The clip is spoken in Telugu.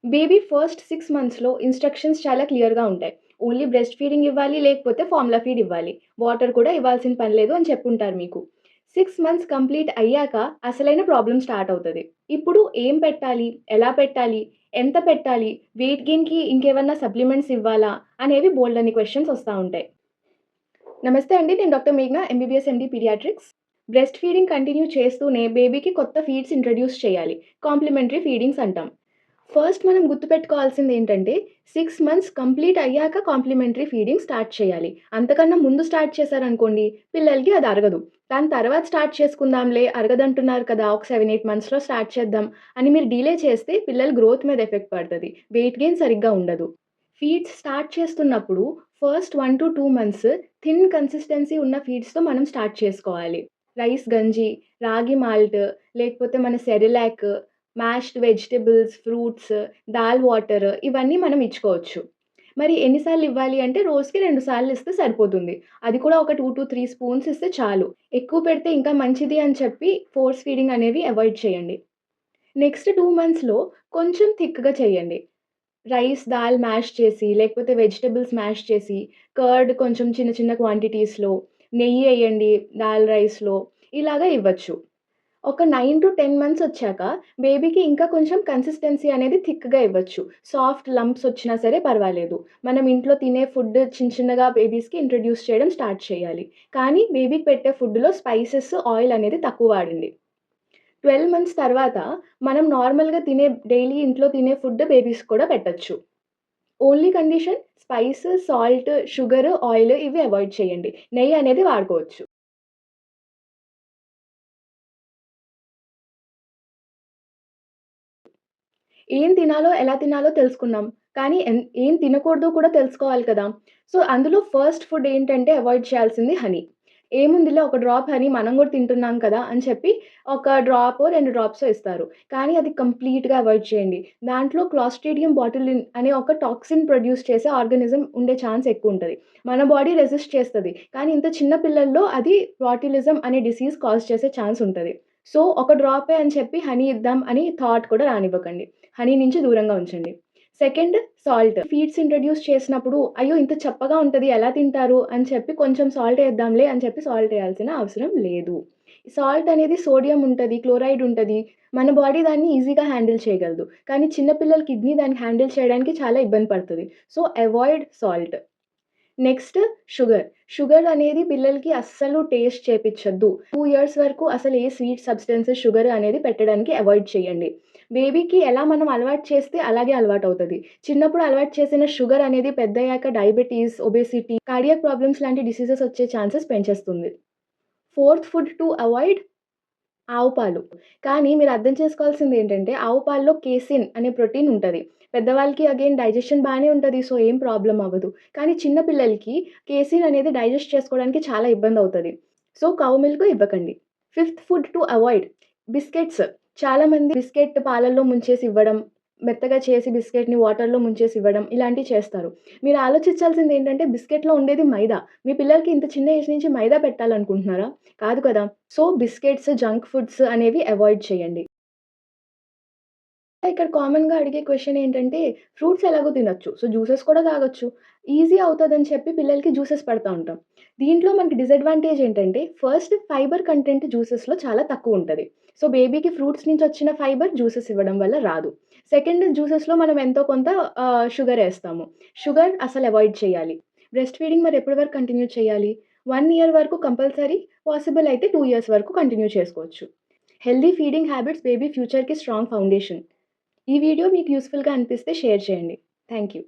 బేబీ ఫస్ట్ 6 మంత్స్‌లో ఇన్‌స్ట్రక్షన్స్ చాలా క్లియర్‌గా ఉంటాయి. ఓన్లీ బ్రెస్ట్ ఫీడింగ్ ఇవ్వాలి, లేకపోతే ఫార్ములా ఫీడ్ ఇవ్వాలి. వాటర్ కూడా ఇవ్వాల్సిన పని లేదు అని చెప్పుంటారు మీకు. 6 మంత్స్ కంప్లీట్ అయ్యాక అసలైన ప్రాబ్లమ్ స్టార్ట్ అవుతది. ఇప్పుడు ఏం పెట్టాలి? ఎలా పెట్టాలి? ఎంత పెట్టాలి? వెయిట్ గెయిన్‌కి ఇంకేమన్నా సప్లిమెంట్స్ ఇవ్వాలా? అనేవి బోలెడన్ని క్వెషన్స్ వస్తా ఉంటాయి. నమస్తే అండి. నేను డాక్టర్ మేఘ్నా, MBBS, MD paediatrics. Breast feeding continue చేస్తూనే బేబీకి కొత్త ఫీడ్స్ ఇంట్రొడ్యూస్ చేయాలి. కాంప్లిమెంటరీ ఫీడింగ్స్ అంటాం. ఫస్ట్ మనం గుర్తుపెట్టుకోవాల్సిందేంటంటే 6 మంత్స్ కంప్లీట్ అయ్యాక కాంప్లిమెంటరీ ఫీడింగ్ స్టార్ట్ చేయాలి. అంతకన్నా ముందు స్టార్ట్ చేశారనుకోండి, పిల్లలకి అది అరగదు. దాని తర్వాత స్టార్ట్ చేసుకుందాంలే, అరగదంటున్నారు కదా! ఒక 7, 8 మంత్స్‌లో స్టార్ట్ చేద్దాం అని మీరు డిలే చేస్తే పిల్లల గ్రోత్ మీద ఎఫెక్ట్ పడతది. వెయిట్ గెయిన్ సరిగ్గా ఉండదు. ఫీడ్స్ స్టార్ట్ చేస్తున్నప్పుడు ఫస్ట్ 1-2 మంత్స్ థిన్ కన్సిస్టెన్సీ ఉన్న ఫీడ్స్‌తో మనం స్టార్ట్ చేసుకోవాలి. రైస్ గంజి, రాగి మాల్ట్, లేకపోతే మన Cerelac, mashed vegetables, fruits, dal water ఇవన్నీ మనం ఇచ్చుకోవచ్చు. మరి ఎన్ని సార్లు ఇవ్వాలి అంటే రోజుకి 2 సార్లు ఇస్తే సరిపోతుంది. అది కూడా ఒక 2-3 స్పూన్స్ ఇస్తే చాలు. ఎక్కువ పెడితే ఇంకా మంచిది అని చెప్పి ఫోర్స్ ఫీడింగ్ అనేవి అవాయిడ్ చేయండి. నెక్స్ట్ 2 మంత్స్‌లో కొంచెం థిక్‌గా చేయండి. రైస్, దాల్ మ్యాష్ చేసి, లేకపోతే వెజిటబుల్స్ మ్యాష్ చేసి, కర్డ్ కొంచెం చిన్న చిన్న క్వాంటిటీస్‌లో, నెయ్యి ఎయ్యండి దాల్ రైస్‌లో, ఇలాగా ఇవ్వచ్చు. ఒక 9-10 మంత్స్ ఒచ్చాక బేబీకి ఇంకా కొంచెం కన్సిస్టెన్సీ అనేది థిక్‌గా ఇవ్వచ్చు. సాఫ్ట్ లంప్స్ ఒచ్చినా సరే పర్వాలేదు. మనం ఇంట్లో తినే ఫుడ్ చిన్న చిన్నగా బేబీస్‌కి ఇంట్రొడ్యూస్ చేయడం స్టార్ట్ చేయాలి. కానీ బేబీకి పెట్టే ఫుడ్‌లో స్పైసెస్, ఆయిల్ అనేది తక్కువ వాడండి. 12 మంత్స్ తర్వాత మనం నార్మల్‌గా తినే డైలీ ఇంట్లో తినే ఫుడ్ బేబీస్‌కి కూడా పెట్టొచ్చు. Only condition spice, salt, sugar, oil ఇవి అవాయిడ్ చేయండి. నెయ్యి అనేది వాడుకోవచ్చు. ఏం తినాలో, ఎలా తినాలో తెలుసుకున్నాం. కానీ ఏం తినకూడదో కూడా తెలుసుకోవాలి కదా! సో, అందులో ఫస్ట్ ఫుడ్ ఏంటంటే అవాయిడ్ చేయాల్సింది హనీ. ఏముందిలే ఒక డ్రాప్ హనీ మనం గూడా తింటున్నాం కదా! అని చెప్పి ఒక డ్రాపో, 2 డ్రాప్సో ఇస్తారు. కానీ అది కంప్లీట్‌గా అవాయిడ్ చేయండి. దాంట్లో క్లాస్ట్రిడియం బాటులిన్ అనే ఒక టాక్సిన్ ప్రొడ్యూస్ చేసే ఆర్గానిజం ఉండే ఛాన్స్ ఎక్కువుంటది. మన బాడీ రెసిస్ట్ చేస్తది. కానీ ఇంత చిన్న పిల్లల్లో అది బాటులిజం అనే డిసీజ్ కాజ్ చేసే ఛాన్స్ ఉంటది. సో, ఒక డ్రాపే అని చెప్పి హనీ ఇద్దాం అని థాట్ కూడా రానివ్వకండి. హనీ నుంచి దూరంగా ఉంచండి. Second salt. ఫీడ్స్ ఇంట్రొడ్యూస్ చేసినప్పుడు అయ్యో! ఇంత చప్పగా ఉంటది ఎలా తింటారు అని చెప్పి కొంచెం సాల్ట్ ఏద్దాంలే అని చెప్పి సాల్ట్ ఏయాల్సిన అవసరం లేదు. సాల్ట్ అనేది సోడియం ఉంటది, క్లోరైడ్ ఉంటది. మన బాడీ దాన్ని ఈజీగా హ్యాండిల్ చేయగలదు. కానీ చిన్న పిల్లల కిడ్నీ దాన్ని హ్యాండిల్ చేయడానికి చాలా ఇబ్బంది పడతది. So, avoid salt. Next sugar. Sugar అనేది పిల్లలకి అస్సలు టేస్ట్ చేపిచ్చొద్దు. 2 ఇయర్స్ వరకు అసలు ఏ స్వీట్ సబ్స్టెన్సెస్ షుగర్ అనేది పెట్టడానికి అవాయిడ్ చేయండి. బేబీకి ఎలా మనం అలవాటు చేస్తే అలాగే అలవాటవుతది. చిన్నప్పుడు అలవాటు చేసిన షుగర్ అనేది పెద్దయ్యాక డయాబెటిస్, ఒబేసిటీ, కార్డియాక్ ప్రాబ్లమ్స్ లాంటి డిసీజెస్ వచ్చే ఛాన్సెస్ పెంచేస్తుంది. ఫోర్త్ ఫుడ్ టు అవాయిడ్ ఆవు పాలు. కానీ మీరు అర్థం చేసుకోవాల్సిందేంటంటే, ఆవు పాల్లో కేసిన్ అనే ప్రోటీన్ ఉంటది. పెద్దవాళ్ళకి అగైన్ డైజెషన్ బానే ఉంటది. సో, ఏం ప్రాబ్లమ్ అవ్వదు. కానీ చిన్న పిల్లలకి కేసిన్ అనేది డైజెస్ట్ చేసుకోవడానికి చాలా ఇబ్బందవుతది. సో, కౌ మిల్క్ ఇవ్వకండి. Fifth food to avoid biscuits. చాలామంది బిస్కెట్ పాలల్లో ముంచేసి ఇవ్వడం, మెత్తగా చేసి బిస్కెట్‌ని వాటర్‌లో ముంచేసి ఇవ్వడం ఇలాంటివి చేస్తారు. మీరు ఆలోచించాల్సిందేంటంటే బిస్కెట్‌లో ఉండేది మైదా. మీ పిల్లలకి ఇంత చిన్న ఏజ్ నుంచి మైదా పెట్టాలనుకుంటున్నారా? కాదు కదా! సో, బిస్కెట్స్, జంక్ ఫుడ్స్ అనేవి అవాయిడ్ చేయండి. ఇక్కడ కామన్‌గా అడిగే క్వెషన్ ఏంటంటే, ఫ్రూట్స్ ఎలాగో తినొచ్చు. సో, జ్యూసెస్ కూడా తాగొచ్చు. ఈజీ అవుతదని చెప్పి పిల్లలకి జ్యూసెస్ పెడతా ఉంటాం. దీంట్లో మనకి డిసడ్వాంటేజ్ ఏంటంటే, ఫస్ట్ ఫైబర్ కంటెంట్ జ్యూసెస్‌లో చాలా తక్కువుంటది. సో, బేబీకి ఫ్రూట్స్ నుంచి వచ్చిన ఫైబర్ జ్యూసెస్ ఇవ్వడం వల్ల రాదు. సెకండ్ జ్యూసెస్‌లో మనం ఎంతో కొంత షుగర్ ఏస్తాము. షుగర్ అసలు అవాయిడ్ చేయాలి. బ్రెస్ట్ ఫీడింగ్ మరి ఎప్పటి వరకు కంటిన్యూ చేయాలి? 1 ఇయర్ వరకు కంపల్సరీ. పాసిబుల్ అయితే 2 ఇయర్స్ వరకు కంటిన్యూ చేసుకోవచ్చు. హెల్తీ ఫీడింగ్ హ్యాబిట్స్ బేబీ ఫ్యూచర్‌కి స్ట్రాంగ్ ఫౌండేషన్. ఈ వీడియో మీకు యూజ్‌ఫుల్‌గా అనిపిస్తే షేర్ చేయండి. Thank you.